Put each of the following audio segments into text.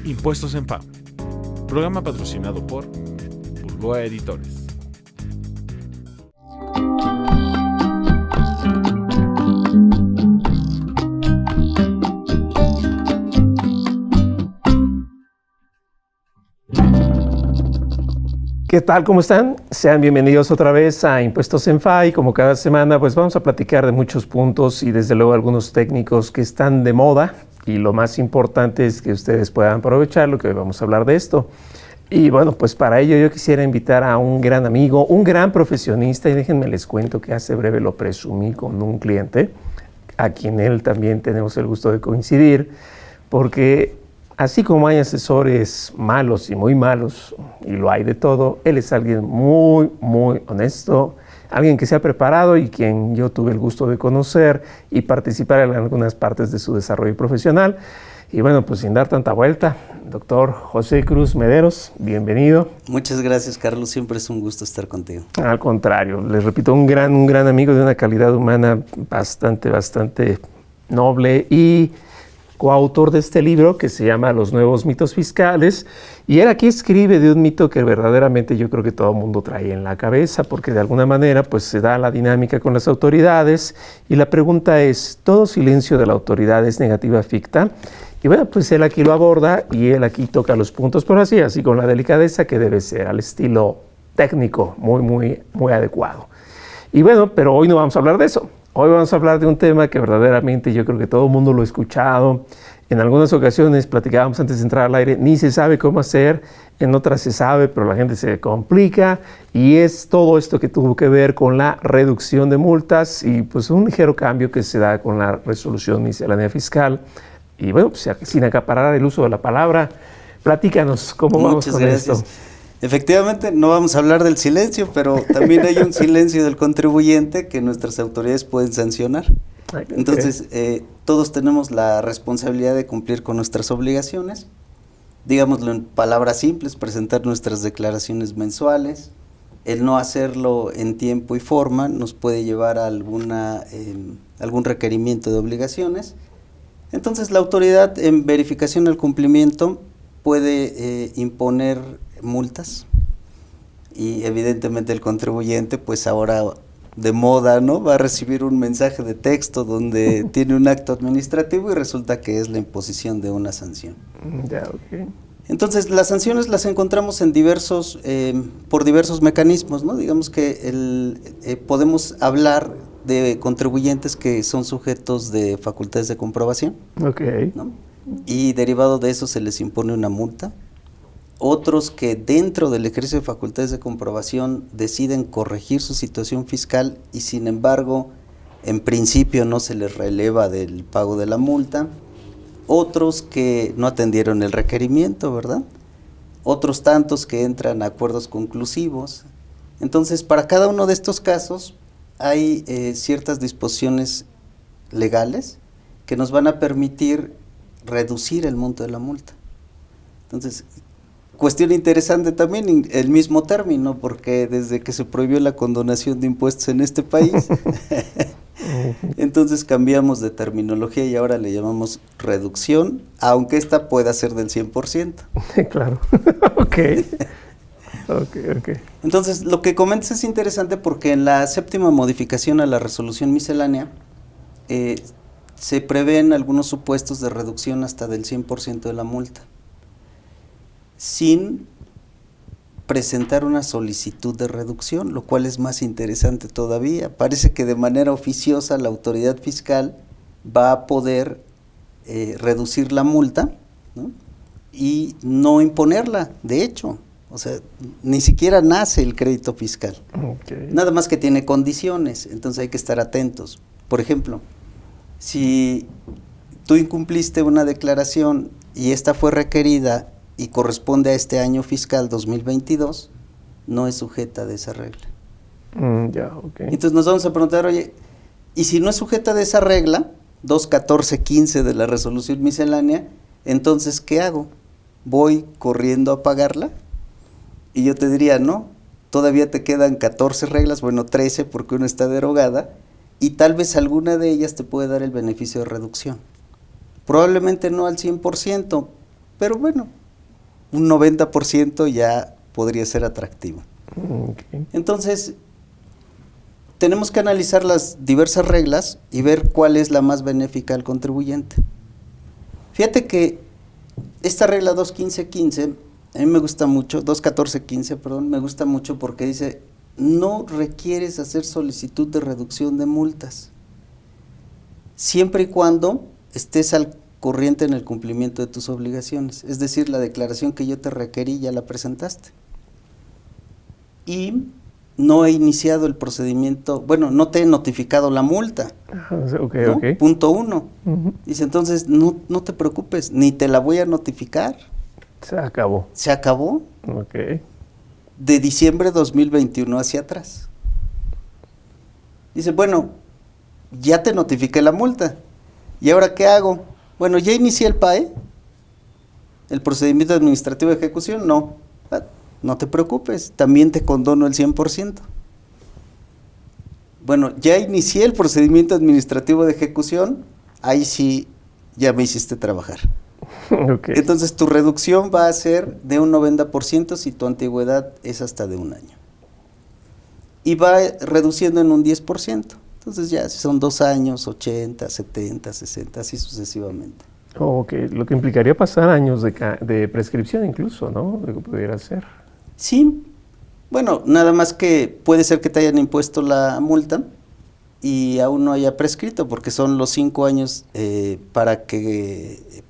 Impuestos en FAM, programa patrocinado por Burgoa Editores. ¿Qué tal? ¿Cómo están? Sean bienvenidos otra vez a Impuestos en FA y como cada semana pues vamos a platicar de muchos puntos y desde luego algunos técnicos que están de moda y lo más importante es que ustedes puedan aprovechar lo que hoy vamos a hablar de esto. Y bueno, pues para ello yo quisiera invitar a un gran amigo, un gran profesionista y déjenme les cuento que hace breve lo presumí con un cliente a quien él también tenemos el gusto de coincidir porque así como hay asesores malos y muy malos, y lo hay de todo, él es alguien muy, muy honesto, alguien que se ha preparado y quien yo tuve el gusto de conocer y participar en algunas partes de su desarrollo profesional. Y bueno, pues sin dar tanta vuelta, doctor José Cruz Mederos, bienvenido. Muchas gracias, Carlos, siempre es un gusto estar contigo. Al contrario, les repito, un gran amigo de una calidad humana bastante noble y coautor de este libro que se llama Los Nuevos Mitos Fiscales, y él aquí escribe de un mito que verdaderamente yo creo que todo el mundo trae en la cabeza, porque de alguna manera pues se da la dinámica con las autoridades, y la pregunta es, ¿todo silencio de la autoridad es negativa ficta? Y bueno, pues él aquí lo aborda, y él aquí toca los puntos por así con la delicadeza que debe ser, al estilo técnico, muy adecuado. Y bueno, pero hoy no vamos a hablar de eso. Hoy vamos a hablar de un tema que verdaderamente yo creo que todo el mundo lo ha escuchado. En algunas ocasiones platicábamos antes de entrar al aire, ni se sabe cómo hacer, en otras se sabe, pero la gente se complica. Y es todo esto que tuvo que ver con la reducción de multas y pues un ligero cambio que se da con la resolución miscelánea fiscal. Y bueno, pues sin acaparar el uso de la palabra, platícanos cómo vamos con esto. Efectivamente, no vamos a hablar del silencio, pero también hay un silencio del contribuyente que nuestras autoridades pueden sancionar. Entonces, todos tenemos la responsabilidad de cumplir con nuestras obligaciones. Digámoslo en palabras simples, presentar nuestras declaraciones mensuales. El no hacerlo en tiempo y forma nos puede llevar a algún requerimiento de obligaciones. Entonces, la autoridad en verificación del cumplimiento puede imponer multas y evidentemente el contribuyente pues ahora de moda, ¿no? Va a recibir un mensaje de texto donde tiene un acto administrativo y resulta que es la imposición de una sanción. Entonces las sanciones las encontramos en por diversos mecanismos, ¿no? Digamos que podemos hablar de contribuyentes que son sujetos de facultades de comprobación, ¿no? Y derivado de eso se les impone una multa. Otros que dentro del ejercicio de facultades de comprobación deciden corregir su situación fiscal y sin embargo en principio no se les releva del pago de la multa. Otros que no atendieron el requerimiento, ¿verdad? Otros tantos que entran a acuerdos conclusivos. Entonces, para cada uno de estos casos hay ciertas disposiciones legales que nos van a permitir reducir el monto de la multa. Entonces, cuestión interesante también, el mismo término, porque desde que se prohibió la condonación de impuestos en este país, entonces cambiamos de terminología y ahora le llamamos reducción, aunque esta pueda ser del 100%. Claro, ok. Entonces, lo que comentas es interesante porque en la séptima modificación a la resolución miscelánea se prevén algunos supuestos de reducción hasta del 100% de la multa, sin presentar una solicitud de reducción, lo cual es más interesante todavía. Parece que de manera oficiosa la autoridad fiscal va a poder reducir la multa, ¿no? Y no imponerla, de hecho. O sea, ni siquiera nace el crédito fiscal. Nada más que tiene condiciones, entonces hay que estar atentos. Por ejemplo, si tú incumpliste una declaración y esta fue requerida y corresponde a este año fiscal 2022, no es sujeta de esa regla. Entonces nos vamos a preguntar, oye, ¿y si no es sujeta de esa regla, 2.14.15 de la resolución miscelánea, entonces ¿qué hago? ¿Voy corriendo a pagarla? Y yo te diría, no, todavía te quedan 14 reglas, bueno, 13 porque una está derogada, y tal vez alguna de ellas te puede dar el beneficio de reducción. Probablemente no al 100%, pero bueno, un 90% ya podría ser atractivo. Okay. Entonces, tenemos que analizar las diversas reglas y ver cuál es la más benéfica al contribuyente. Fíjate que esta regla 2.15.15, a mí me gusta mucho, 2.14.15, perdón, me gusta mucho porque dice, no requieres hacer solicitud de reducción de multas, siempre y cuando estés al corriente en el cumplimiento de tus obligaciones. Es decir, la declaración que yo te requerí ya la presentaste. Y no he iniciado el procedimiento, bueno, no te he notificado la multa. Okay, ¿no? okay. Punto 1. Uh-huh. Dice, entonces, no te preocupes, ni te la voy a notificar. Se acabó. Se acabó. Okay. De diciembre de 2021 hacia atrás. Dice, bueno, ya te notifiqué la multa. ¿Y ahora qué hago? Bueno, ya inicié el PAE, el procedimiento administrativo de ejecución, no. No te preocupes, también te condono el 100%. Bueno, ya inicié el procedimiento administrativo de ejecución, ahí sí ya me hiciste trabajar. Okay. Entonces tu reducción va a ser de un 90% si tu antigüedad es hasta de un año. Y va reduciendo en un 10%. Entonces ya si son 2 años, 80, 70, 60, así sucesivamente. Ok, lo que implicaría pasar años de prescripción incluso, ¿no? Lo que pudiera ser. Sí, bueno, nada más que puede ser que te hayan impuesto la multa y aún no haya prescrito, porque son los 5 años para que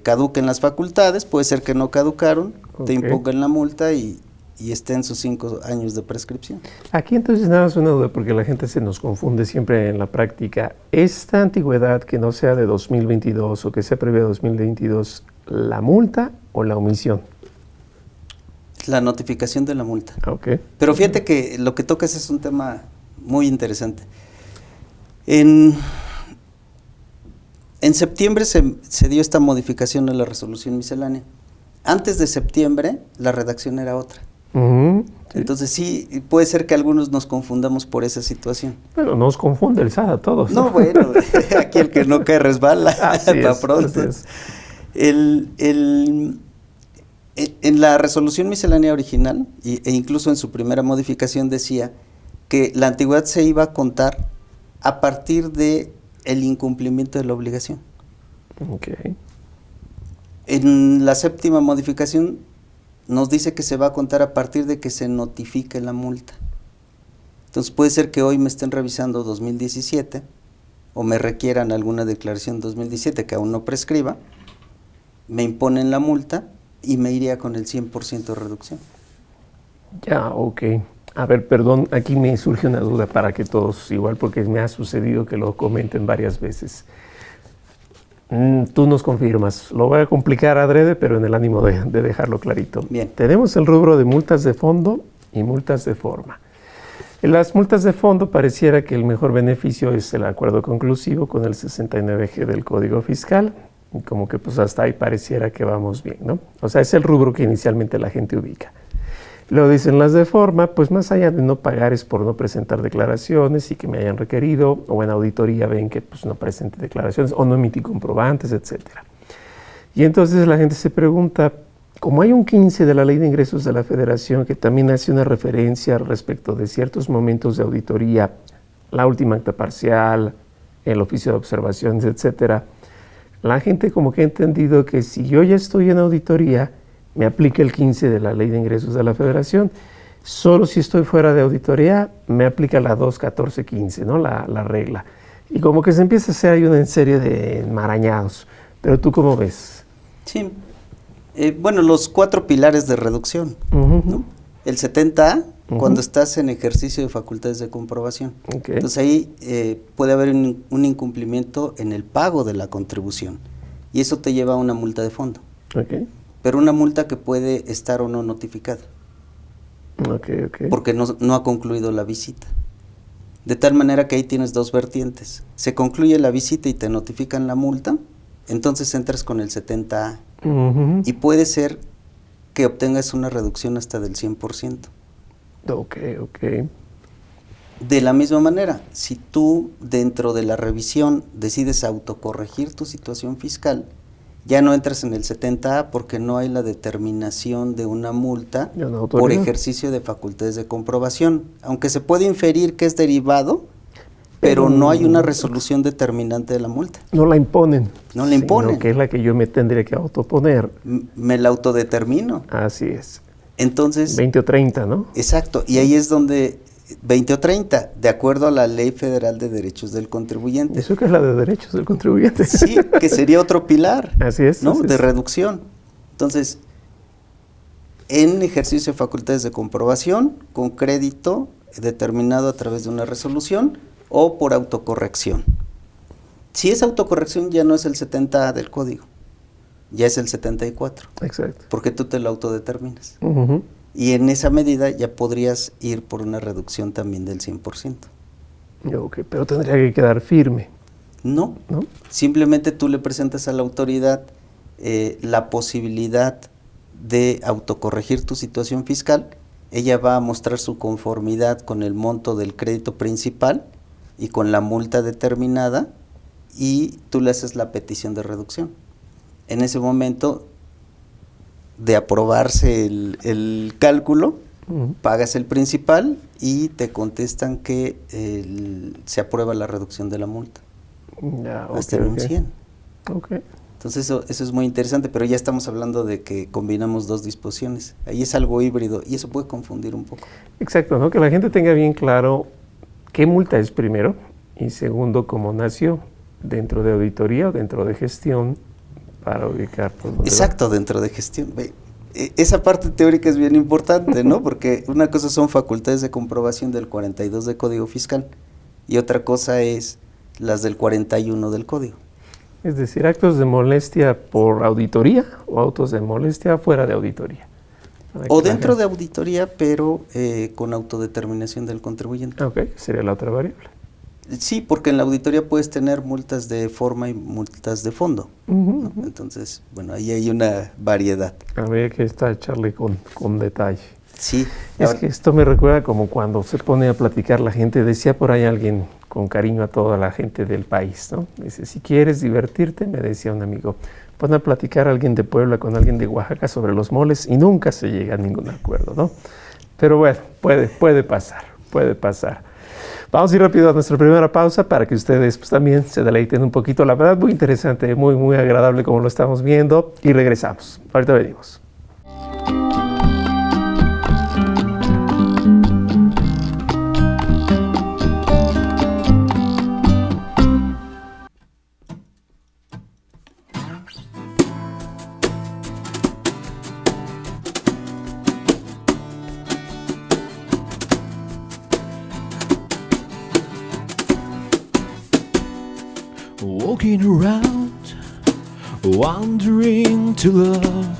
caduquen las facultades, puede ser que no caducaron, te impongan la multa y estén sus 5 años de prescripción. Aquí entonces nada más una duda, porque la gente se nos confunde siempre en la práctica. ¿Esta antigüedad que no sea de 2022 o que sea previa a 2022, la multa o la omisión? La notificación de la multa. Okay. Pero fíjate que lo que tocas es un tema muy interesante. En septiembre se dio esta modificación a la resolución miscelánea. Antes de septiembre, la redacción era otra. Sí. Entonces sí, puede ser que algunos nos confundamos por esa situación. Pero nos confunde el SAT a todos. No, bueno, aquí el que no cae resbala, para pronto. En la resolución miscelánea original, e incluso en su primera modificación decía que la antigüedad se iba a contar a partir de el incumplimiento de la obligación. Okay. En la séptima modificación nos dice que se va a contar a partir de que se notifique la multa. Entonces puede ser que hoy me estén revisando 2017 o me requieran alguna declaración 2017 que aún no prescriba, me imponen la multa y me iría con el 100% de reducción. Ya, ok. A ver, perdón, aquí me surge una duda para que todos, igual porque me ha sucedido que lo comenten varias veces. Tú nos confirmas, lo voy a complicar adrede, pero en el ánimo de dejarlo clarito. Bien. Tenemos el rubro de multas de fondo y multas de forma. En las multas de fondo pareciera que el mejor beneficio es el acuerdo conclusivo con el 69G del Código Fiscal, y como que pues hasta ahí pareciera que vamos bien, ¿no? O sea, es el rubro que inicialmente la gente ubica. Luego dicen las de forma, pues más allá de no pagar es por no presentar declaraciones y que me hayan requerido, o en auditoría ven que pues no presente declaraciones o no emití comprobantes, etcétera. Y entonces la gente se pregunta, como hay un 15 de la Ley de Ingresos de la Federación que también hace una referencia respecto de ciertos momentos de auditoría, la última acta parcial, el oficio de observaciones, etcétera, la gente como que ha entendido que si yo ya estoy en auditoría, me aplica el 15 de la Ley de Ingresos de la Federación. Solo si estoy fuera de auditoría, me aplica la 2.14.15, ¿no? La regla. Y como que se empieza a hacer ahí una serie de enmarañados. Pero ¿tú cómo ves? Sí. Bueno, los 4 pilares de reducción, ¿no? El 70A, cuando estás en ejercicio de facultades de comprobación. Okay. Entonces ahí puede haber un incumplimiento en el pago de la contribución. Y eso te lleva a una multa de fondo. Okay. Pero una multa que puede estar o no notificada. Okay. Porque no ha concluido la visita. De tal manera que ahí tienes 2 vertientes. Se concluye la visita y te notifican la multa, entonces entras con el 70A. Y puede ser que obtengas una reducción hasta del 100%. Ok. De la misma manera, si tú dentro de la revisión decides autocorregir tu situación fiscal ya no entras en el 70A porque no hay la determinación de una multa Una por ejercicio de facultades de comprobación, aunque se puede inferir que es derivado, pero no hay una resolución determinante de la multa. No la imponen. No la imponen. Sino que es la que yo me tendría que autoponer. Me la autodetermino. Así es. Entonces... 20 o 30, ¿no? Exacto, y ahí es donde... 20 o 30, de acuerdo a la Ley Federal de Derechos del Contribuyente. ¿Eso qué es la de derechos del contribuyente? Sí, que sería otro pilar. Así es. ¿no? Así de es. reducción. Entonces, en ejercicio de facultades de comprobación, con crédito determinado a través de una resolución o por autocorrección. Si es autocorrección ya no es el 70A del código, ya es el 74. Exacto. Porque tú te lo autodeterminas. Uh-huh. Y en esa medida ya podrías ir por una reducción también del 100%. Ok, pero tendría que quedar firme. No, ¿No? Simplemente tú le presentas a la autoridad la posibilidad de autocorregir tu situación fiscal. Ella va a mostrar su conformidad con el monto del crédito principal y con la multa determinada, y tú le haces la petición de reducción. En ese momento de aprobarse el cálculo, pagas el principal y te contestan que se aprueba la reducción de la multa. Ya, Hasta en un 100. Okay. Entonces eso es muy interesante, pero ya estamos hablando de que combinamos dos disposiciones. Ahí es algo híbrido y eso puede confundir un poco. Exacto, ¿no? Que la gente tenga bien claro qué multa es primero y segundo, cómo nació, dentro de auditoría o dentro de gestión, para ubicar por dónde Exacto, dentro de gestión. Esa parte teórica es bien importante, ¿no? Porque una cosa son facultades de comprobación del 42 del Código Fiscal y otra cosa es las del 41 del Código. Es decir, actos de molestia por auditoría o autos de molestia fuera de auditoría. O dentro de auditoría, pero con autodeterminación del contribuyente. Ok, sería la otra variable. Sí, porque en la auditoría puedes tener multas de forma y multas de fondo. ¿no? Entonces, bueno, ahí hay una variedad. Habría que echarle con detalle. Sí. Es que esto me recuerda como cuando se pone a platicar la gente, decía por ahí alguien con cariño a toda la gente del país, ¿no? Dice, si quieres divertirte, me decía un amigo, pon a platicar a alguien de Puebla con alguien de Oaxaca sobre los moles y nunca se llega a ningún acuerdo, ¿no? Pero bueno, puede pasar. Vamos a ir rápido a nuestra primera pausa para que ustedes pues, también se deleiten un poquito. La verdad, muy interesante, muy agradable como lo estamos viendo. Y regresamos. Ahorita venimos. Walking around, wandering to love.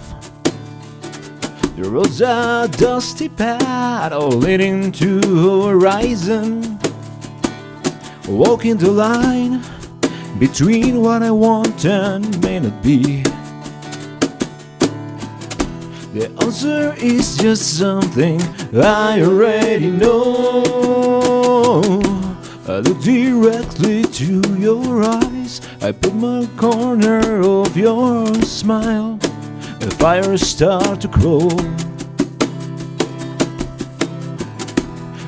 The roads are dusty path, all leading to horizon. Walking the line between what I want and may not be. The answer is just something I already know. I look directly to your eyes, I put my corner of your smile, the fire starts to grow.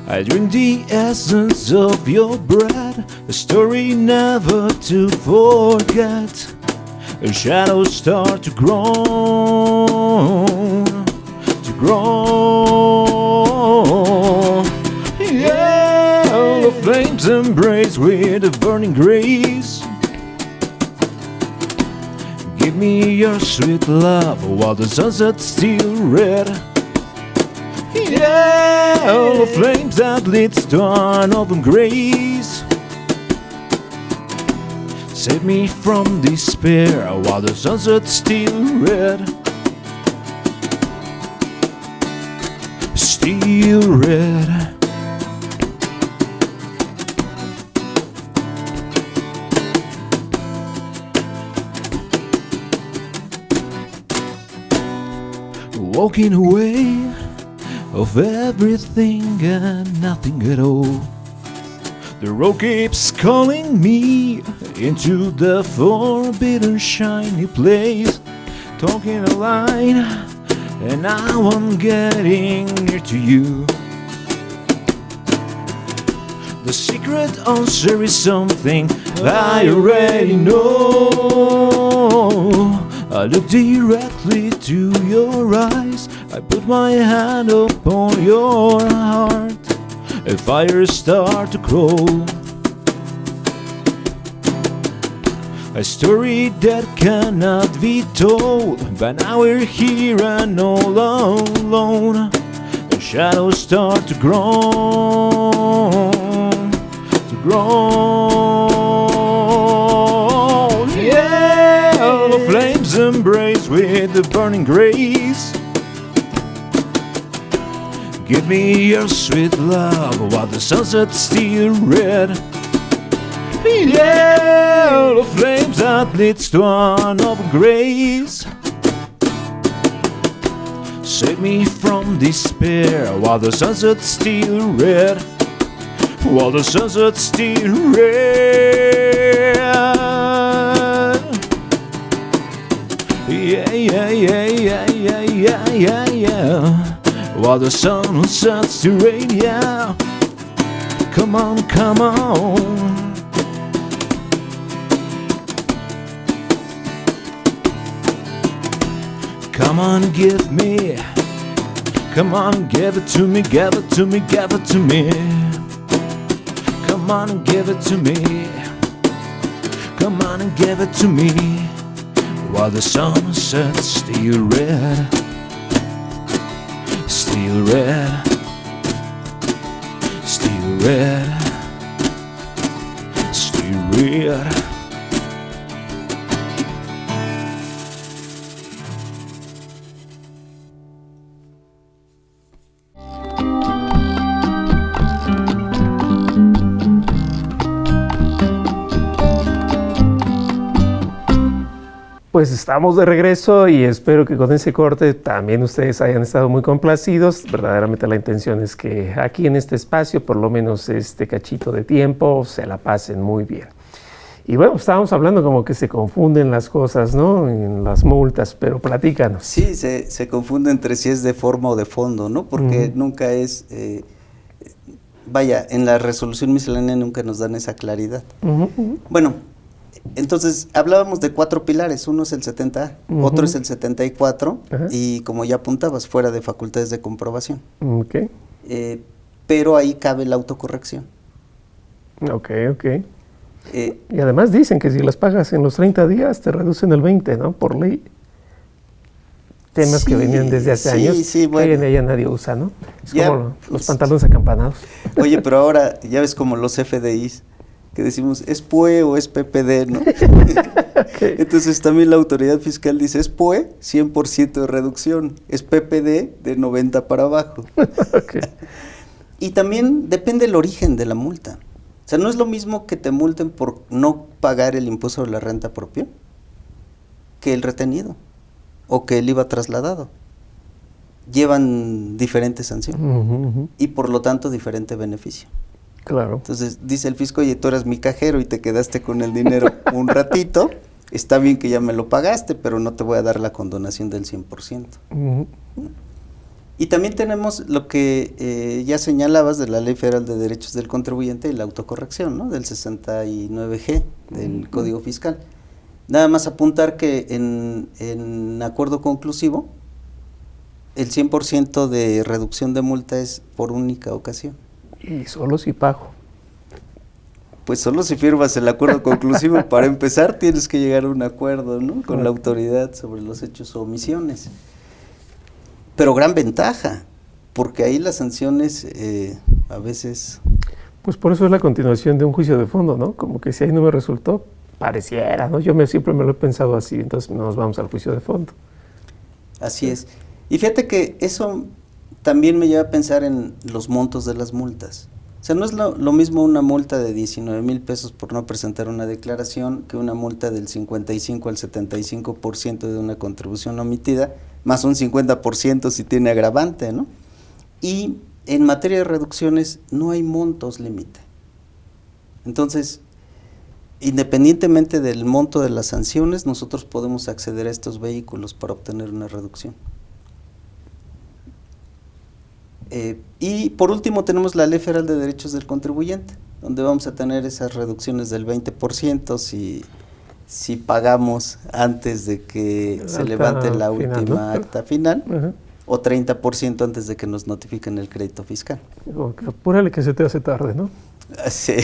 I drink the essence of your breath, a story never to forget. The shadows start to grow, Yeah, the flames embrace with a burning grace. Give me your sweet love while the sunset's still red. Yeah, the flames that leads to an open grace. Save me from despair while the sunset's still red. Still red. Walking away of everything and nothing at all. The road keeps calling me into the forbidden shiny place, talking a line, and now I'm getting near to you. The secret answer is something I already know. I look directly to your eyes, I put my hand upon your heart, a fire starts to crawl. A story that cannot be told, but now we're here and all alone. The shadows start to grow, to grow. Yellow flames embrace with the burning grace. Give me your sweet love while the sunset's still red. Yellow flames that leads to an open grace. Save me from despair while the sunset's still red. While the sunset's still red. Yeah, yeah, yeah, yeah, yeah, yeah, yeah, yeah. While the sun sets to rain, yeah. Come on, come on. Come on, give me. Come on, give it to me, give it to me, give it to me. Come on and give it to me. Come on and give it to me. While the sun sets still red. Still red, still red, still red. Pues estamos de regreso y espero que con ese corte también ustedes hayan estado muy complacidos. Verdaderamente la intención es que aquí en este espacio, por lo menos este cachito de tiempo, se la pasen muy bien. Y bueno, estábamos hablando como que se confunden las cosas, ¿no? En las multas, pero platícanos. Sí, se confunde entre si es de forma o de fondo, ¿no? Porque nunca es... vaya, en la resolución miscelánea nunca nos dan esa claridad. Bueno, entonces hablábamos de 4 pilares, uno es el 70A, otro es el 74, y como ya apuntabas, fuera de facultades de comprobación. Okay. Pero ahí cabe la autocorrección. Ok. Y además dicen que si las pagas en los 30 días te reducen el 20, ¿no? Por ley. Temas que venían desde hace años, que hoy en día nadie usa, ¿no? Es ya, como los pantalones acampanados. Oye, pero ahora ya ves como los FDIs, que decimos, ¿es PUE o es PPD, no? Okay. Entonces también la autoridad fiscal dice, es PUE, 100% de reducción, es PPD, de 90 para abajo. Okay. Y también depende el origen de la multa. O sea, no es lo mismo que te multen por no pagar el impuesto de la renta propia que el retenido o que el IVA trasladado. Llevan diferentes sanciones y por lo tanto diferente beneficio. Claro. Entonces dice el fisco, oye, tú eras mi cajero y te quedaste con el dinero un ratito, está bien que ya me lo pagaste, pero no te voy a dar la condonación del 100%. Y también tenemos lo que ya señalabas de la Ley Federal de Derechos del Contribuyente y la autocorrección, ¿no? Del 69G del Código Fiscal. Nada más apuntar que en acuerdo conclusivo, el 100% de reducción de multa es por única ocasión. Y solo si pago. Pues solo si firmas el acuerdo conclusivo. Para empezar tienes que llegar a un acuerdo, ¿no? Con la autoridad sobre los hechos o omisiones. Pero gran ventaja, porque ahí las sanciones a veces... Pues por eso es la continuación de un juicio de fondo, ¿no? Como que si ahí no me resultó, pareciera, ¿no? Siempre me lo he pensado así, entonces nos vamos al juicio de fondo. Así es. Y fíjate que eso también me lleva a pensar en los montos de las multas. O sea, no es lo mismo una multa de 19,000 pesos por no presentar una declaración que una multa del 55 al 75% de una contribución omitida, más un 50% si tiene agravante, ¿no? Y en materia de reducciones no hay montos límite. Entonces, independientemente del monto de las sanciones, nosotros podemos acceder a estos vehículos para obtener una reducción. Y por último tenemos la Ley Federal de Derechos del Contribuyente, donde vamos a tener esas reducciones del 20% si pagamos antes de que se levante la última acta final, o 30% antes de que nos notifiquen el crédito fiscal. Apúrale que se te hace tarde, ¿no? Sí.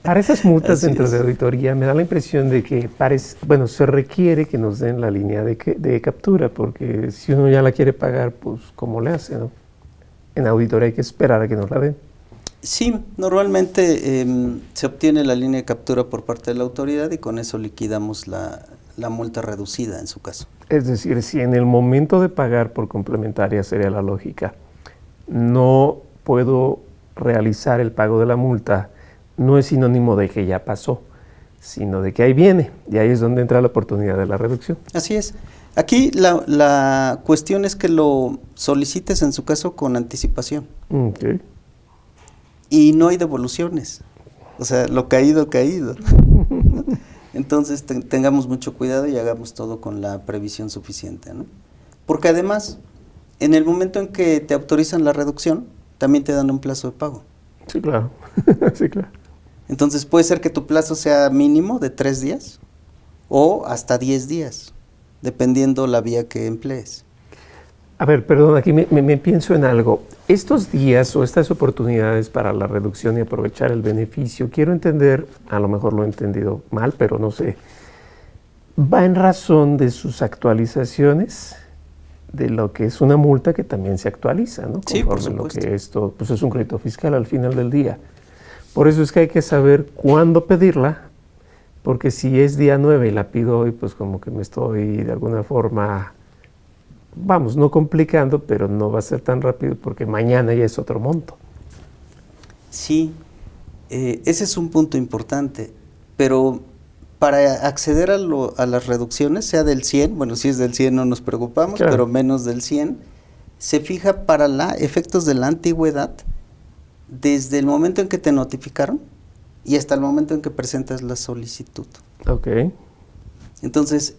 Para esas multas dentro de auditoría me da la impresión de que se requiere que nos den la línea de captura, porque si uno ya la quiere pagar, pues ¿cómo le hace, no? En auditoría hay que esperar a que nos la den. Sí, normalmente se obtiene la línea de captura por parte de la autoridad y con eso liquidamos la multa reducida en su caso. Es decir, si en el momento de pagar por complementaria sería la lógica, no puedo realizar el pago de la multa, no es sinónimo de que ya pasó, sino de que ahí viene, y ahí es donde entra la oportunidad de la reducción. Así es. Aquí la cuestión es que lo solicites en su caso con anticipación. Okay. Y no hay devoluciones, o sea, lo caído, caído. Entonces tengamos mucho cuidado y hagamos todo con la previsión suficiente, ¿no? Porque además, en el momento en que te autorizan la reducción, también te dan un plazo de pago. Sí, claro. Sí, claro. Entonces puede ser que tu plazo sea mínimo de 3 días o hasta 10 días, dependiendo la vía que emplees. A ver, perdón, aquí me pienso en algo. Estos días o estas oportunidades para la reducción y aprovechar el beneficio, quiero entender, a lo mejor lo he entendido mal, pero no sé, ¿va en razón de sus actualizaciones? De lo que es una multa que también se actualiza, ¿no? Sí, por supuesto. Lo que esto, pues es un crédito fiscal al final del día. Por eso es que hay que saber cuándo pedirla, porque si es día 9 y la pido hoy, pues como que me estoy de alguna forma, vamos, no complicando, pero no va a ser tan rápido porque mañana ya es otro monto. Sí, ese es un punto importante, pero para acceder a las reducciones, sea del 100, bueno, si es del 100 no nos preocupamos, claro, pero menos del 100, se fija para efectos de la antigüedad desde el momento en que te notificaron y hasta el momento en que presentas la solicitud. Ok. Entonces,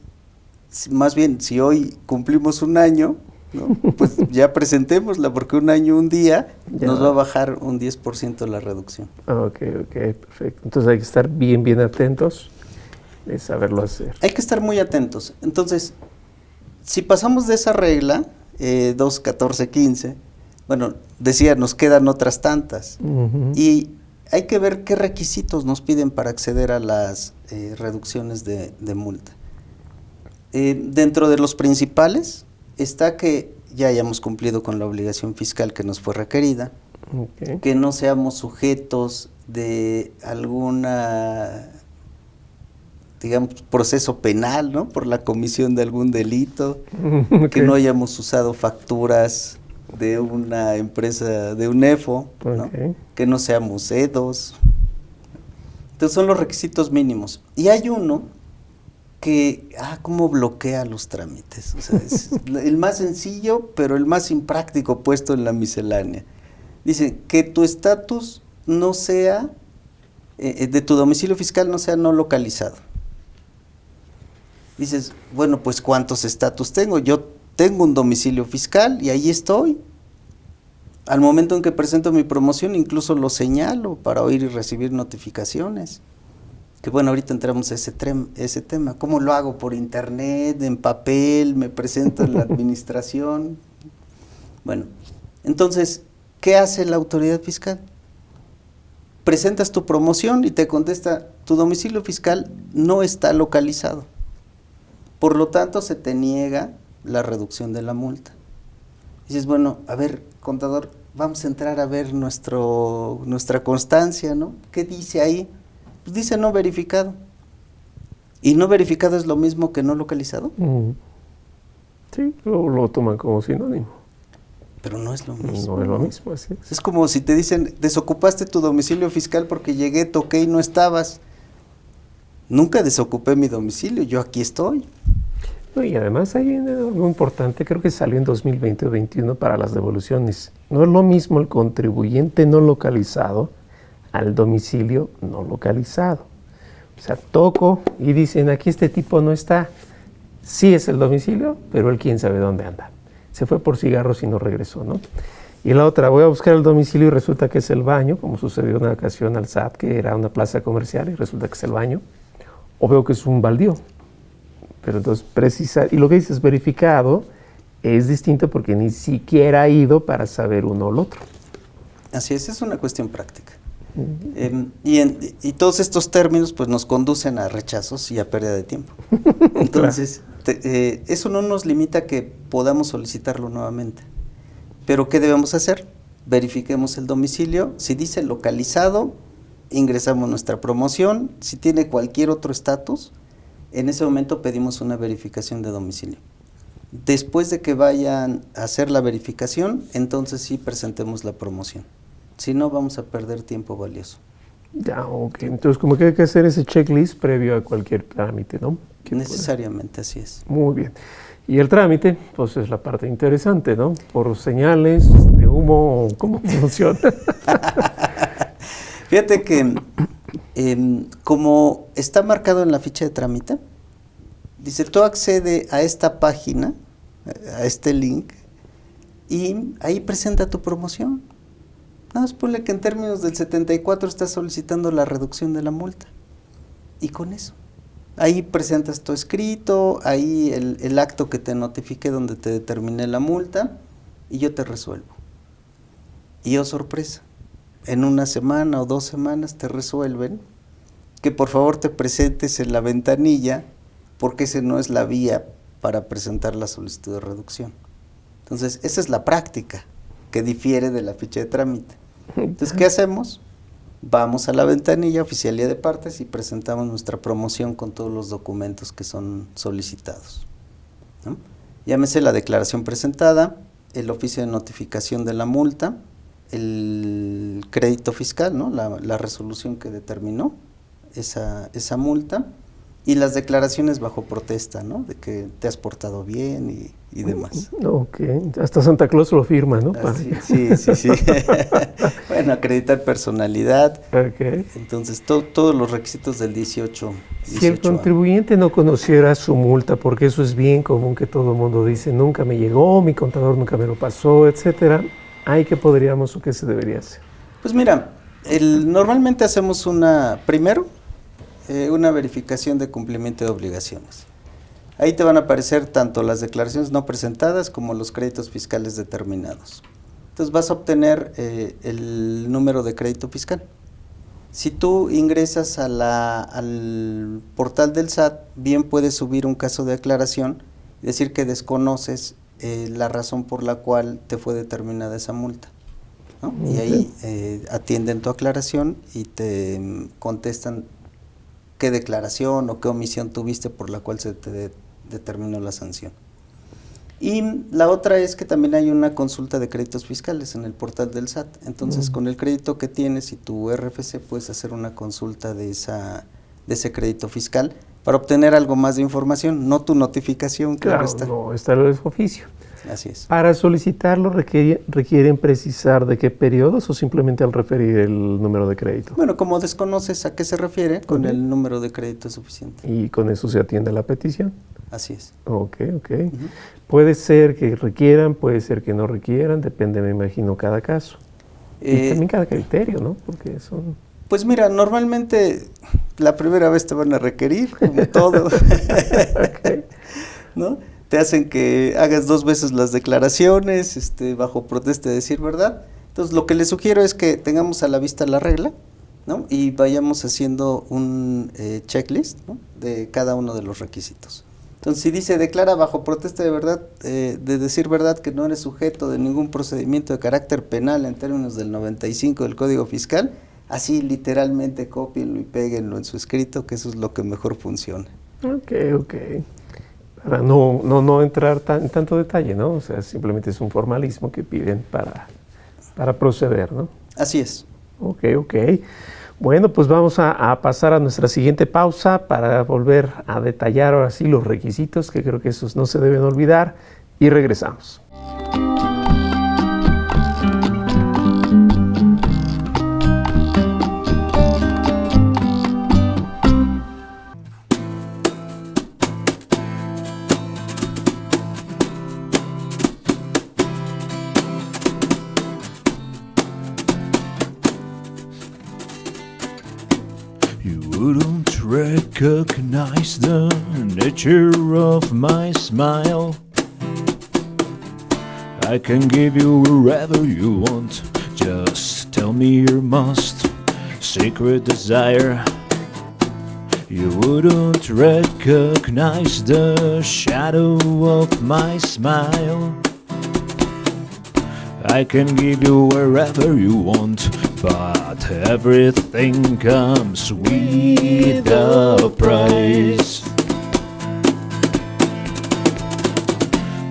más bien, si hoy cumplimos un año, ¿no? Pues ya presentémosla, porque un año, un día, ya nos va a bajar un 10% la reducción. Ok, perfecto. Entonces hay que estar bien atentos de saberlo hacer. Hay que estar muy atentos. Entonces, si pasamos de esa regla, 2, 14, 15, bueno, decía, nos quedan otras tantas. Y hay que ver qué requisitos nos piden para acceder a las reducciones de multa. Dentro de los principales está que ya hayamos cumplido con la obligación fiscal que nos fue requerida, que no seamos sujetos de alguna, digamos, proceso penal, ¿no? Por la comisión de algún delito, que no hayamos usado facturas de una empresa, de un EFO, ¿no? Que no seamos EDOS. Entonces son los requisitos mínimos. Y hay uno que, cómo bloquea los trámites. O sea, es el más sencillo, pero el más impráctico puesto en la miscelánea. Dice que tu estatus no sea, de tu domicilio fiscal no sea no localizado. Dices, bueno, pues ¿cuántos estatus tengo? Yo tengo un domicilio fiscal y ahí estoy. Al momento en que presento mi promoción, incluso lo señalo para oír y recibir notificaciones. Que bueno, ahorita entramos a ese tema. ¿Cómo lo hago? ¿Por internet, en papel? ¿Me presento en la administración? Bueno, entonces, ¿qué hace la autoridad fiscal? Presentas tu promoción y te contesta, tu domicilio fiscal no está localizado. Por lo tanto, se te niega la reducción de la multa. Dices, bueno, a ver, contador, vamos a entrar a ver nuestra constancia, ¿no? ¿Qué dice ahí? Pues dice no verificado. ¿Y no verificado es lo mismo que no localizado? Sí, lo toman como sinónimo. Pero no es lo mismo. No es lo mismo, así es. Es como si te dicen, desocupaste tu domicilio fiscal porque llegué, toqué y no estabas. Nunca desocupé mi domicilio, yo aquí estoy. Y además hay algo importante, creo que salió en 2020 o 2021 para las devoluciones. No es lo mismo el contribuyente no localizado al domicilio no localizado. O sea, toco y dicen, aquí este tipo no está. Sí es el domicilio, pero él quién sabe dónde anda. Se fue por cigarros y no regresó, ¿no? Y la otra, voy a buscar el domicilio y resulta que es el baño, como sucedió una ocasión al SAT, que era una plaza comercial y resulta que es el baño. O veo que es un baldío. Pero entonces, y lo que dices verificado es distinto porque ni siquiera ha ido para saber uno o el otro. Así es una cuestión práctica. Y todos estos términos pues nos conducen a rechazos y a pérdida de tiempo. Entonces, eso no nos limita a que podamos solicitarlo nuevamente. Pero ¿qué debemos hacer? Verifiquemos el domicilio. Si dice localizado, ingresamos nuestra promoción. Si tiene cualquier otro estatus, en ese momento pedimos una verificación de domicilio. Después de que vayan a hacer la verificación, entonces sí presentemos la promoción. Si no, vamos a perder tiempo valioso. Ya, ok. Entonces, como que hay que hacer ese checklist previo a cualquier trámite, ¿no? Necesariamente, así es. Muy bien. Y el trámite, pues es la parte interesante, ¿no? Por señales de humo, ¿cómo funciona? Fíjate que como está marcado en la ficha de trámite, dice, tú accede a esta página, a este link, y ahí presenta tu promoción. Nada más ponle que en términos del 74 estás solicitando la reducción de la multa. Y con eso. Ahí presentas tu escrito, ahí el acto que te notifique donde te determiné la multa, y yo te resuelvo. Y oh sorpresa, en 1 semana o 2 semanas te resuelven que por favor te presentes en la ventanilla, porque esa no es la vía para presentar la solicitud de reducción. Entonces, esa es la práctica que difiere de la ficha de trámite. Entonces, ¿qué hacemos? Vamos a la ventanilla, oficialía de partes, y presentamos nuestra promoción con todos los documentos que son solicitados, ¿no? Llámese la declaración presentada, el oficio de notificación de la multa, el crédito fiscal, ¿no? La resolución que determinó esa multa, y las declaraciones bajo protesta, ¿no? De que te has portado bien y demás. Ok, hasta Santa Claus lo firma, ¿no? Sí. Bueno, acreditar personalidad. Okay. Entonces, todos los requisitos del 18. Si el contribuyente no conociera su multa, porque eso es bien común que todo el mundo dice, nunca me llegó, mi contador nunca me lo pasó, etcétera, ¿ahí qué podríamos o qué se debería hacer? Pues mira, normalmente hacemos primero una verificación de cumplimiento de obligaciones. Ahí te van a aparecer tanto las declaraciones no presentadas como los créditos fiscales determinados. Entonces vas a obtener el número de crédito fiscal. Si tú ingresas al portal del SAT, bien puedes subir un caso de aclaración y decir que desconoces la razón por la cual te fue determinada esa multa, ¿no? Y ahí atienden tu aclaración y te contestan qué declaración o qué omisión tuviste por la cual se te determinó la sanción. Y la otra es que también hay una consulta de créditos fiscales en el portal del SAT. Entonces, con el crédito que tienes y tu RFC puedes hacer una consulta de ese crédito fiscal para obtener algo más de información, no tu notificación. Claro, no, está el oficio. Así es. Para solicitarlo requieren precisar de qué periodos o simplemente al referir el número de crédito. Bueno, como desconoces a qué se refiere, con el número de crédito es suficiente. Y con eso se atiende la petición. Así es. Ok. Puede ser que requieran, puede ser que no requieran, depende, me imagino, cada caso. Y también cada criterio, ¿no? Porque son... Pues mira, normalmente la primera vez te van a requerir, como todo. ¿No? Te hacen que hagas 2 veces las declaraciones, bajo protesta de decir verdad. Entonces, lo que les sugiero es que tengamos a la vista la regla, ¿no? Y vayamos haciendo un checklist, ¿no? De cada uno de los requisitos. Entonces, si dice, declara bajo protesta de verdad, de decir verdad que no eres sujeto de ningún procedimiento de carácter penal en términos del 95 del Código Fiscal, así literalmente cópienlo y péguenlo en su escrito, que eso es lo que mejor funciona. Ok. Para no entrar en tanto detalle, ¿no? O sea, simplemente es un formalismo que piden para proceder, ¿no? Así es. Ok. Bueno, pues vamos a pasar a nuestra siguiente pausa para volver a detallar ahora sí los requisitos, que creo que esos no se deben olvidar, y regresamos. recognize the nature of my smile. I can give you wherever you want. Just tell me your most secret desire. You wouldn't recognize the shadow of my smile. I can give you wherever you want, but everything comes with a price.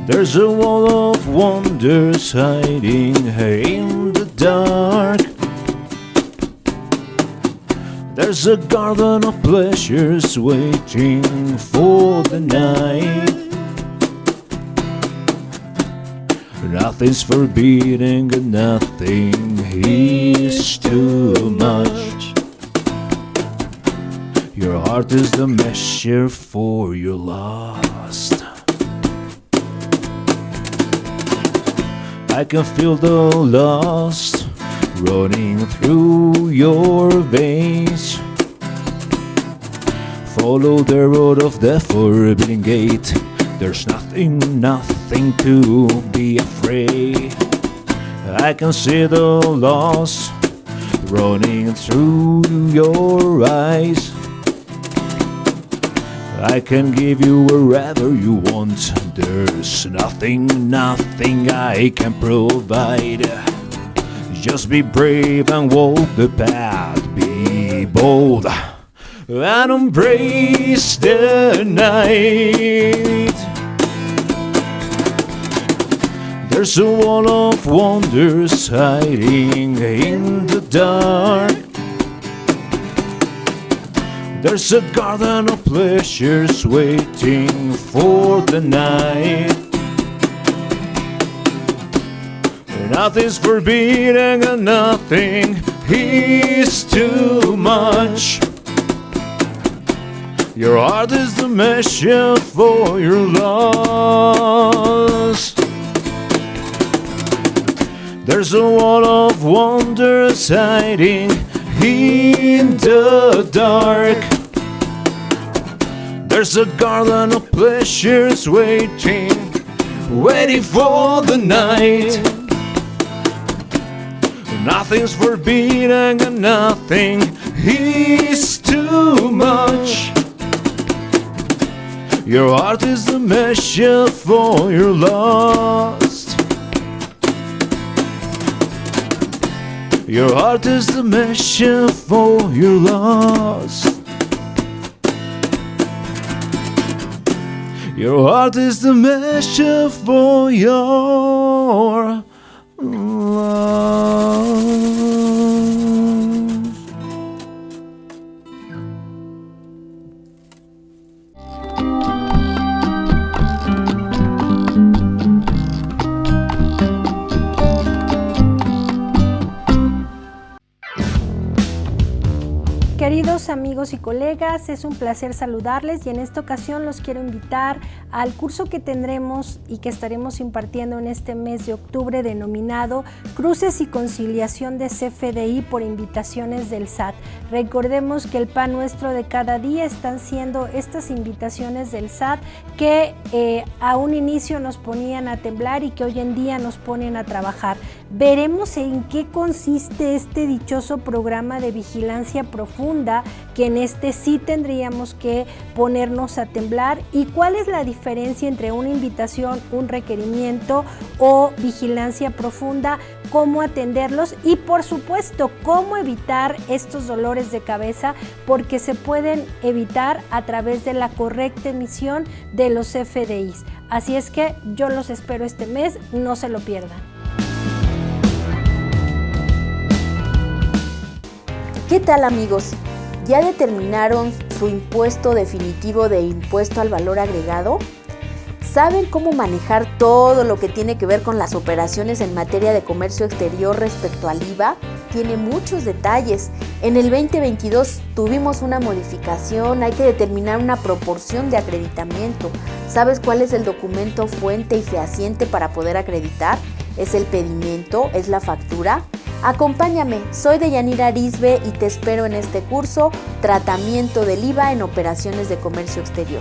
There's a wall of wonders hiding in the dark. There's a garden of pleasures waiting for the night. Nothing's forbidden and nothing is too much. Your heart is the measure for your lust. I can feel the lust running through your veins. Follow the road of the forbidden gate. There's nothing to be afraid. I can see the loss running through your eyes. I can give you wherever you want. There's nothing I can provide. Just be brave and walk the path. Be bold and embrace the night. There's a wall of wonders hiding in the dark. There's a garden of pleasures waiting for the night. Nothing's forbidden and nothing is too much. Your heart is the measure for your lust. There's a wall of wonders hiding in the dark. There's a garden of pleasures waiting for the night. Nothing's forbidden and nothing is too much. Your heart is the measure for your lust. Your heart is the measure for your lust. Your heart is the measure for your love. Queridos amigos y colegas, es un placer saludarles y en esta ocasión los quiero invitar al curso que tendremos y que estaremos impartiendo en este mes de octubre denominado Cruces y Conciliación de CFDI por invitaciones del SAT. Recordemos que el pan nuestro de cada día están siendo estas invitaciones del SAT que a un inicio nos ponían a temblar y que hoy en día nos ponen a trabajar. Veremos en qué consiste este dichoso programa de vigilancia profunda, que en este sí tendríamos que ponernos a temblar, y cuál es la diferencia entre una invitación, un requerimiento o vigilancia profunda, cómo atenderlos y por supuesto cómo evitar estos dolores de cabeza, porque se pueden evitar a través de la correcta emisión de los CFDIs. Así es que yo los espero este mes, no se lo pierdan. ¿Qué tal, amigos? ¿Ya determinaron su impuesto definitivo de impuesto al valor agregado? ¿Saben cómo manejar todo lo que tiene que ver con las operaciones en materia de comercio exterior respecto al IVA? Tiene muchos detalles. En el 2022 tuvimos una modificación, hay que determinar una proporción de acreditamiento. ¿Sabes cuál es el documento fuente y fehaciente para poder acreditar? ¿Es el pedimento? ¿Es la factura? Acompáñame, soy Deyanira Arisbe y te espero en este curso, Tratamiento del IVA en Operaciones de Comercio Exterior.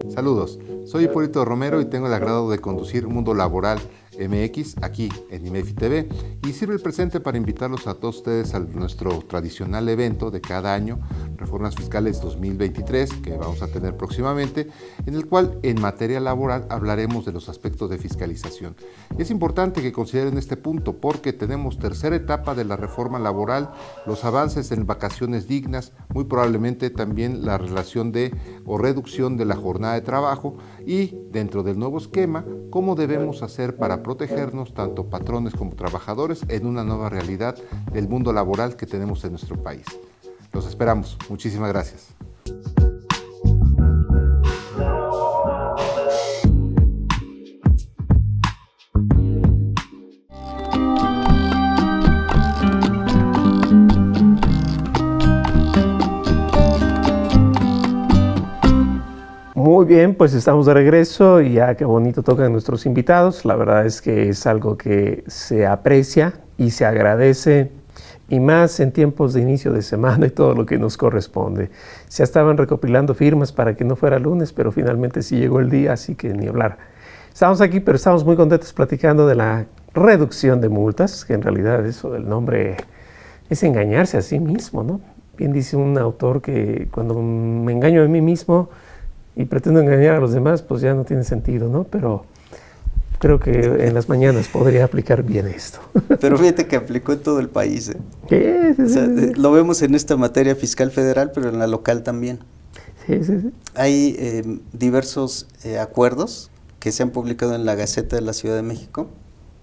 Saludos, soy Hipólito Romero y tengo el agrado de conducir Mundo Laboral MX aquí en IMEFI TV y sirve el presente para invitarlos a todos ustedes a nuestro tradicional evento de cada año, Reformas Fiscales 2023, que vamos a tener próximamente, en el cual en materia laboral hablaremos de los aspectos de fiscalización. Y es importante que consideren este punto porque tenemos tercera etapa de la reforma laboral, los avances en vacaciones dignas, muy probablemente también la relación de o reducción de la jornada de trabajo y dentro del nuevo esquema, cómo debemos hacer para protegernos tanto patrones como trabajadores en una nueva realidad del mundo laboral que tenemos en nuestro país. Los esperamos. Muchísimas gracias. Muy bien, pues estamos de regreso y ya qué bonito tocan nuestros invitados. La verdad es que es algo que se aprecia y se agradece, y más en tiempos de inicio de semana y todo lo que nos corresponde. Ya estaban recopilando firmas para que no fuera lunes, pero finalmente sí llegó el día, así que ni hablar. Estamos aquí, pero estamos muy contentos platicando de la reducción de multas, que en realidad eso del nombre es engañarse a sí mismo, ¿no? Bien dice un autor que cuando me engaño a mí mismo y pretendo engañar a los demás, pues ya no tiene sentido, ¿no? Pero creo que en las mañanas podría aplicar bien esto. Pero fíjate que aplicó en todo el país. ¿Qué? O sea, lo vemos en esta materia fiscal federal, pero en la local también. Sí. Hay diversos acuerdos que se han publicado en la Gaceta de la Ciudad de México,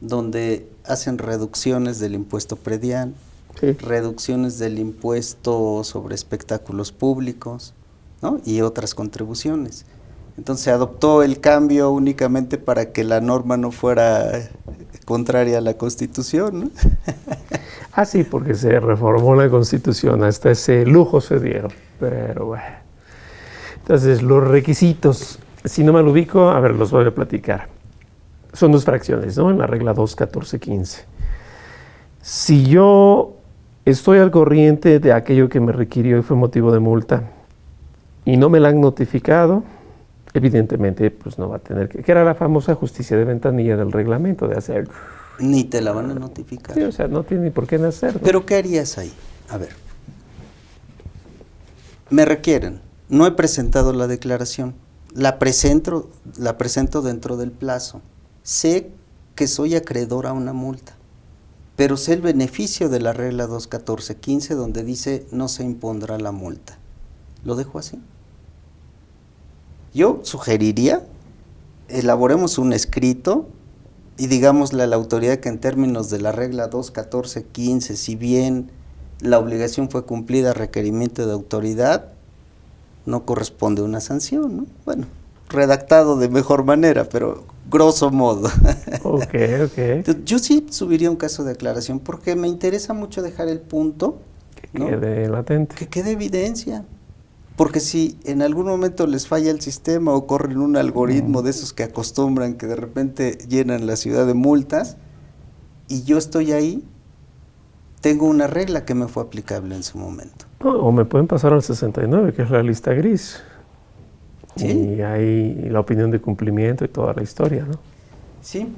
donde hacen reducciones del impuesto predial, reducciones del impuesto sobre espectáculos públicos, ¿no? Y otras contribuciones. Entonces se adoptó el cambio únicamente para que la norma no fuera contraria a la Constitución, ¿no? Ah, sí, porque se reformó la Constitución, hasta ese lujo se dieron, pero bueno. Entonces, los requisitos, si no me lo ubico, a ver, los voy a platicar. Son dos fracciones, ¿no? En la regla 2.14.15. Si yo estoy al corriente de aquello que me requirió y fue motivo de multa, y no me la han notificado, evidentemente, pues no va a tener que era la famosa justicia de ventanilla del reglamento de hacer. Ni te la van a notificar. Sí, o sea, no tiene ni por qué nacer, ¿no? Pero ¿qué harías ahí? A ver, me requieren, no he presentado la declaración, la presento dentro del plazo, sé que soy acreedor a una multa, pero sé el beneficio de la regla 2.14.15 donde dice no se impondrá la multa. ¿Lo dejo así? Yo sugeriría, elaboremos un escrito y digámosle a la autoridad que en términos de la regla 2.14.15, si bien la obligación fue cumplida a requerimiento de autoridad, no corresponde una sanción, ¿no? Bueno, redactado de mejor manera, pero grosso modo. Ok. Entonces, yo sí subiría un caso de aclaración porque me interesa mucho dejar el punto, ¿no? Que quede latente. Que quede evidencia. Porque si en algún momento les falla el sistema o corren un algoritmo de esos que acostumbran, que de repente llenan la ciudad de multas, y yo estoy ahí, tengo una regla que me fue aplicable en su momento. O me pueden pasar al 69, que es la lista gris. ¿Sí? Y hay la opinión de cumplimiento y toda la historia, ¿no? Sí.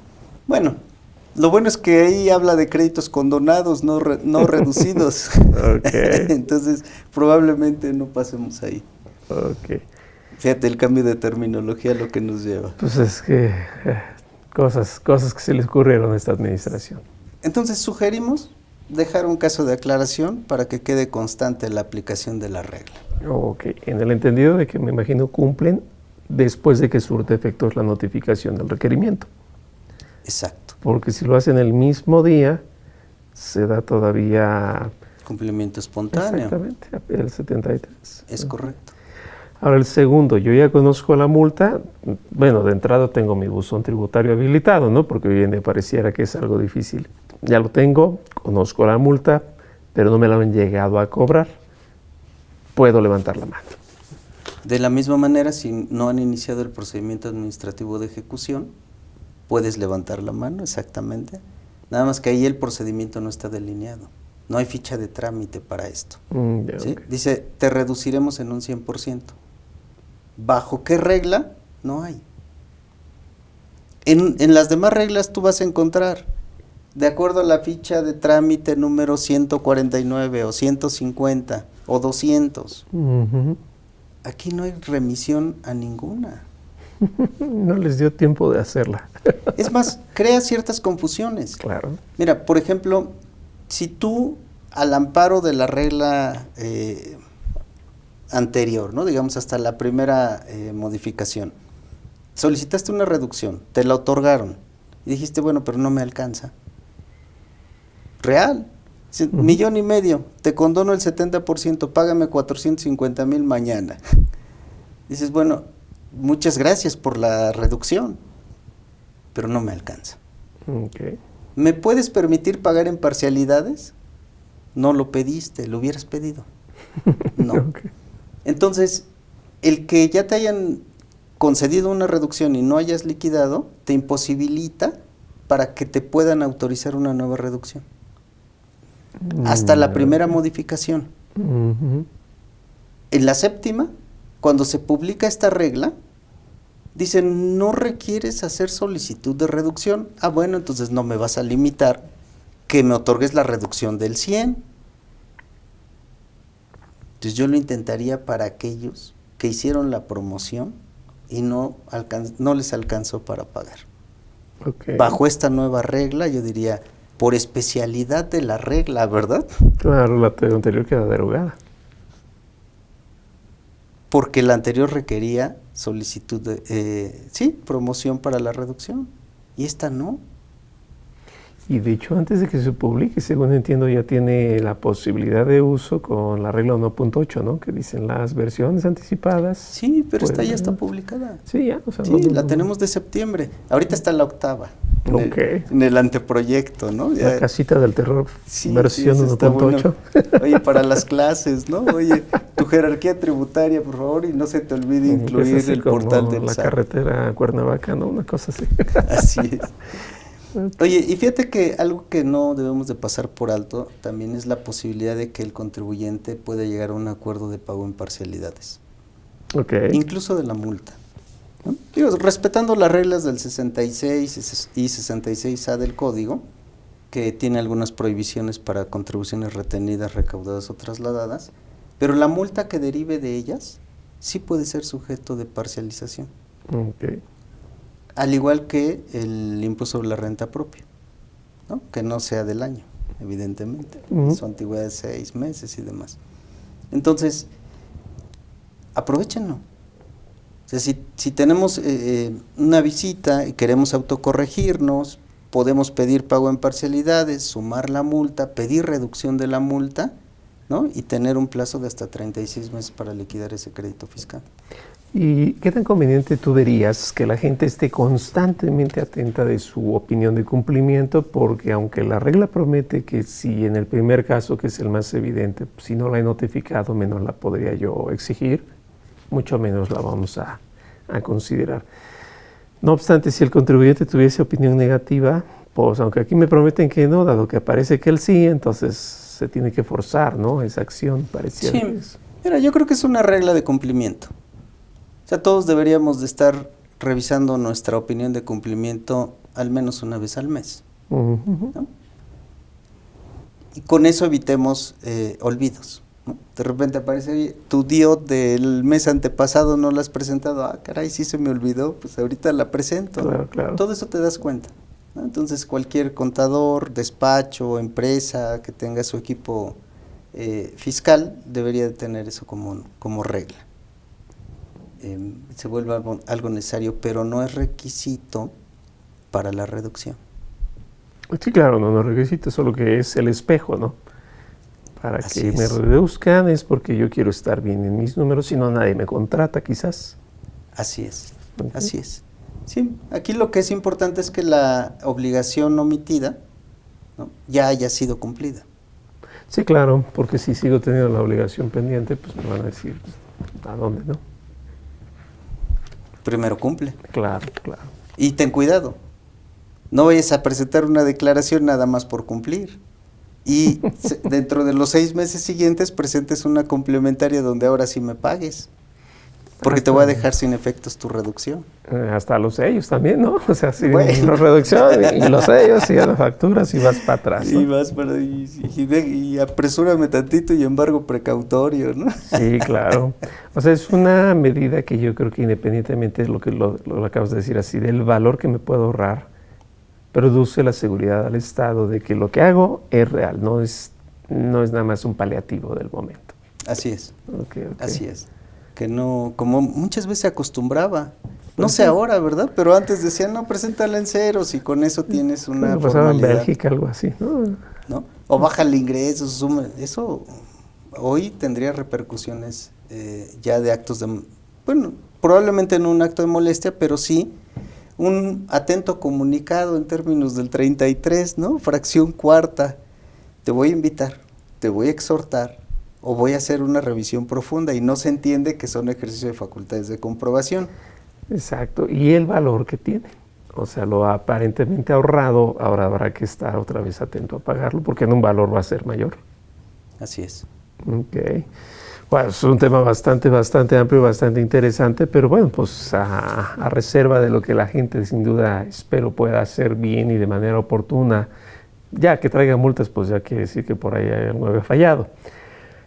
Bueno, lo bueno es que ahí habla de créditos condonados, no reducidos. Okay. Entonces, probablemente no pasemos ahí. Ok. Fíjate el cambio de terminología lo que nos lleva. Pues es que cosas que se les ocurrieron a esta administración. Entonces, sugerimos dejar un caso de aclaración para que quede constante la aplicación de la regla. Ok, en el entendido de que me imagino cumplen después de que surte efectos la notificación del requerimiento. Exacto. Porque si lo hacen el mismo día, se da todavía... Cumplimiento espontáneo. Exactamente, el 73. Es correcto. Ahora el segundo, yo ya conozco la multa, bueno, de entrada tengo mi buzón tributario habilitado, ¿no? Porque hoy en día pareciera que es algo difícil. Ya lo tengo, conozco la multa, pero no me lo han llegado a cobrar, puedo levantar la mano. De la misma manera, si no han iniciado el procedimiento administrativo de ejecución, puedes levantar la mano, exactamente. Nada más que ahí el procedimiento no está delineado. No hay ficha de trámite para esto. ¿Sí? Okay. Dice, te reduciremos en un 100%. ¿Bajo qué regla? No hay. En las demás reglas tú vas a encontrar, de acuerdo a la ficha de trámite número 149 o 150 o 200. Aquí no hay remisión a ninguna. No les dio tiempo de hacerla. Es más, crea ciertas confusiones. Claro. Mira, por ejemplo, si tú al amparo de la regla anterior, ¿no? Digamos hasta la primera modificación, solicitaste una reducción, te la otorgaron y dijiste, bueno, pero no me alcanza. Real. 1.5 millones, te condono el 70%, págame 450,000 mañana. Dices, bueno, muchas gracias por la reducción, pero no me alcanza. Okay. ¿Me puedes permitir pagar en parcialidades? No lo pediste, lo hubieras pedido. No. Okay. Entonces, el que ya te hayan concedido una reducción y no hayas liquidado, te imposibilita para que te puedan autorizar una nueva reducción. Hasta la primera modificación. En la séptima, cuando se publica esta regla, dicen, no requieres hacer solicitud de reducción. Ah, bueno, entonces no me vas a limitar que me otorgues la reducción del 100. Entonces yo lo intentaría para aquellos que hicieron la promoción y no les alcanzó para pagar. Okay. Bajo esta nueva regla, yo diría, por especialidad de la regla, ¿verdad? Claro, la anterior queda derogada. Porque la anterior requería solicitud de, promoción para la reducción, y esta no. Y de hecho, antes de que se publique, según entiendo, ya tiene la posibilidad de uso con la regla 1.8, ¿no? Que dicen las versiones anticipadas. Sí, pero esta ya está publicada. Sí, ya. O sea, sí, la tenemos de septiembre. Ahorita está la octava. En el anteproyecto, ¿no? Ya. La casita del terror, versión 1.8. Bueno. Oye, para las clases, ¿no? Oye, tu jerarquía tributaria, por favor, y no se te olvide incluir el portal del la SAT. Carretera Cuernavaca, ¿no? Una cosa así. Así es. Oye, y fíjate que algo que no debemos de pasar por alto también es la posibilidad de que el contribuyente pueda llegar a un acuerdo de pago en parcialidades. Okay. Incluso de la multa, ¿no? Digo, respetando las reglas del 66 y 66A del Código, que tiene algunas prohibiciones para contribuciones retenidas, recaudadas o trasladadas, pero la multa que derive de ellas sí puede ser sujeto de parcialización. Okay. Al igual que el impuesto sobre la renta propia, ¿no? Que no sea del año, evidentemente, su antigüedad de 6 meses y demás. Entonces, aprovechenlo. O sea, si tenemos una visita y queremos autocorregirnos, podemos pedir pago en parcialidades, sumar la multa, pedir reducción de la multa, ¿no? Y tener un plazo de hasta 36 meses para liquidar ese crédito fiscal. ¿Y qué tan conveniente tú verías que la gente esté constantemente atenta de su opinión de cumplimiento? Porque aunque la regla promete que si en el primer caso, que es el más evidente, si no la he notificado, menos la podría yo exigir, mucho menos la vamos a considerar. No obstante, si el contribuyente tuviese opinión negativa, pues aunque aquí me prometen que no, dado que aparece que él sí, entonces se tiene que forzar, ¿no? Esa acción pareciera. Sí, mira, yo creo que es una regla de cumplimiento. O sea, todos deberíamos de estar revisando nuestra opinión de cumplimiento al menos una vez al mes, ¿no? Y con eso evitemos olvidos, ¿no? De repente aparece, oye, tu DIOT del mes antepasado no la has presentado. Ah, caray, sí se me olvidó, pues ahorita la presento. Claro, claro. Todo eso te das cuenta, ¿no? Entonces cualquier contador, despacho, empresa que tenga su equipo fiscal debería de tener eso como regla. Se vuelve algo necesario, pero no es requisito para la reducción. Sí, claro, no es requisito, solo que es el espejo, ¿no? Para Así que es. me reduzcan es porque yo quiero estar bien en mis números, si no nadie me contrata quizás. Así es, Okay. así es. Sí, aquí lo que es importante es que la obligación omitida, ¿no?, ya haya sido cumplida. Sí, claro, porque si sigo teniendo la obligación pendiente, pues me van a decir, ¿a dónde, no? Primero cumple. Claro, claro. Y ten cuidado, no vayas a presentar una declaración nada más por cumplir. Y dentro de los 6 meses siguientes presentes una complementaria donde ahora sí me pagues. Porque te voy a dejar sin efectos tu reducción. Hasta los sellos también, ¿no? O sea, sí, Bueno. la reducción y los sellos y las facturas y vas para atrás, ¿no? Y vas para y apresúrame tantito y embargo precautorio, ¿no? Sí, claro. O sea, es una medida que yo creo que independientemente de lo que lo acabas de decir así, del valor que me puedo ahorrar, produce la seguridad al Estado de que lo que hago es real, no es nada más un paliativo del momento. Así es. Okay. Así es. Que no, como muchas veces se acostumbraba, no sé ahora, ¿verdad? Pero antes decían, no, preséntala en ceros y con eso tienes una Bueno, pasaba en formalidad, Bélgica, algo así, ¿no? O baja el ingreso, suma, eso hoy tendría repercusiones ya de actos de, bueno, probablemente no un acto de molestia, pero sí un atento comunicado en términos del 33, ¿no? Fracción cuarta, te voy a invitar, te voy a exhortar, o voy a hacer una revisión profunda, y no se entiende que son ejercicios de facultades de comprobación. Exacto, y el valor que tiene. O sea, lo aparentemente ahorrado, ahora habrá que estar otra vez atento a pagarlo, porque en un valor va a ser mayor. Así es. Ok. Bueno, es un tema bastante amplio, bastante interesante, pero bueno, pues a reserva de lo que la gente sin duda espero pueda hacer bien y de manera oportuna, ya que traiga multas, pues ya quiere decir que por ahí hay algo que ha fallado.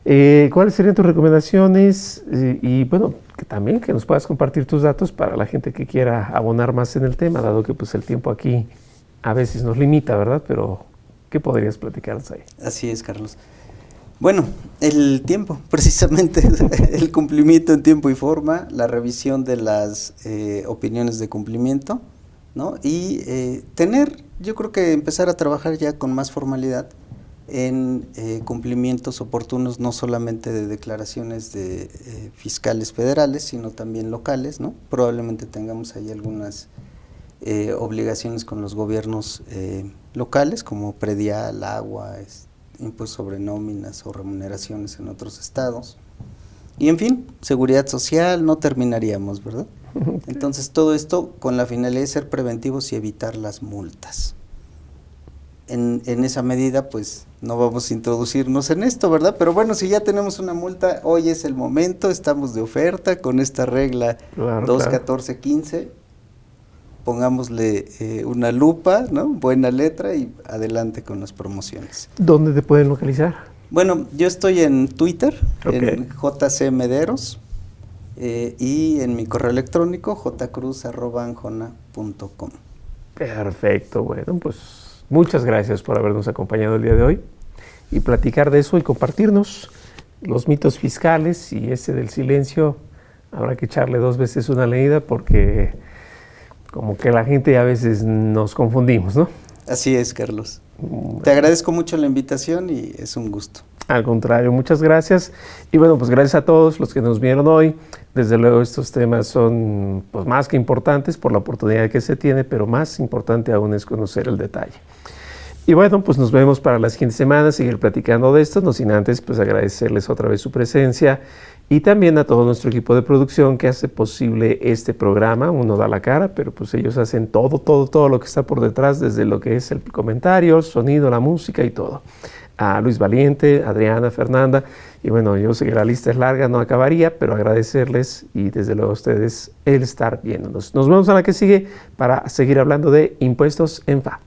¿Cuáles serían tus recomendaciones? Y bueno, que también que nos puedas compartir tus datos para la gente que quiera abonar más en el tema, dado que pues el tiempo aquí a veces nos limita, ¿verdad? Pero, ¿qué podrías platicarnos ahí? Así es, Carlos. Bueno, el tiempo, precisamente, el cumplimiento en tiempo y forma, la revisión de las opiniones de cumplimiento, ¿no? Y yo creo que empezar a trabajar ya con más formalidad en cumplimientos oportunos, no solamente de declaraciones de fiscales federales, sino también locales, ¿no? Probablemente tengamos ahí algunas obligaciones con los gobiernos locales, como predial, agua, impuestos sobre nóminas o remuneraciones en otros estados. Y en fin, seguridad social, no terminaríamos, ¿verdad? Entonces todo esto con la finalidad de ser preventivos y evitar las multas. En esa medida, pues, no vamos a introducirnos en esto, ¿verdad? Pero bueno, si ya tenemos una multa, hoy es el momento, estamos de oferta con esta regla 2.14.15, pongámosle una lupa, ¿no? Buena letra y adelante con las promociones. ¿Dónde te pueden localizar? Bueno, yo estoy en Twitter, en JC Mederos, y en mi correo electrónico, jcruz@anjona.com. Perfecto, bueno, pues muchas gracias por habernos acompañado el día de hoy y platicar de eso y compartirnos los mitos fiscales y ese del silencio. Habrá que echarle 2 veces una leída porque como que la gente a veces nos confundimos, ¿no? Así es, Carlos. Te agradezco mucho la invitación y es un gusto. Al contrario, muchas gracias. Y bueno, pues gracias a todos los que nos vieron hoy. Desde luego estos temas son pues, más que importantes por la oportunidad que se tiene, pero más importante aún es conocer el detalle. Y bueno, pues nos vemos para la siguiente semana, seguir platicando de esto, no sin antes pues agradecerles otra vez su presencia y también a todo nuestro equipo de producción que hace posible este programa. Uno da la cara, pero pues ellos hacen todo lo que está por detrás, desde lo que es el comentario, el sonido, la música y todo. A Luis Valiente, Adriana, Fernanda, y bueno, yo sé que la lista es larga, no acabaría, pero agradecerles y desde luego a ustedes el estar viéndonos. Nos vemos a la que sigue para seguir hablando de impuestos en FA.